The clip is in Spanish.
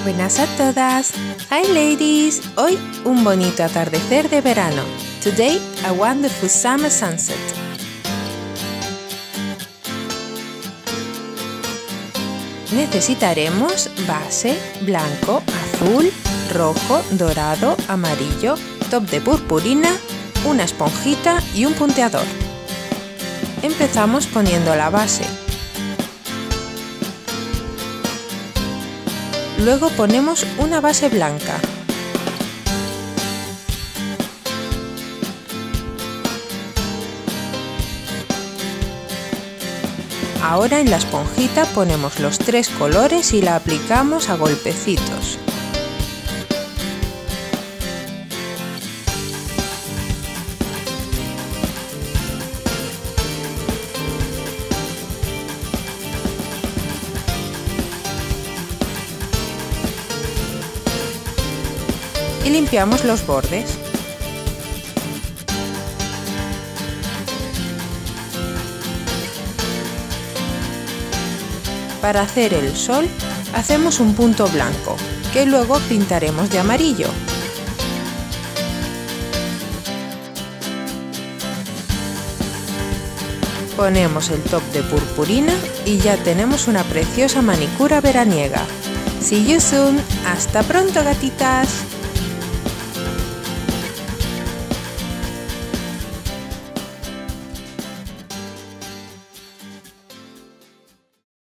Buenas a todas! Hi ladies! Hoy un bonito atardecer de verano. Today a wonderful summer sunset. Necesitaremos base, blanco, azul, rojo, dorado, amarillo, top de purpurina, una esponjita y un punteador. Empezamos poniendo la base. Luego ponemos una base blanca. Ahora en la esponjita ponemos los tres colores y la aplicamos a golpecitos. Y limpiamos los bordes. Para hacer el sol, hacemos un punto blanco, que luego pintaremos de amarillo. Ponemos el top de purpurina y ya tenemos una preciosa manicura veraniega. See you soon. ¡Hasta pronto, gatitas!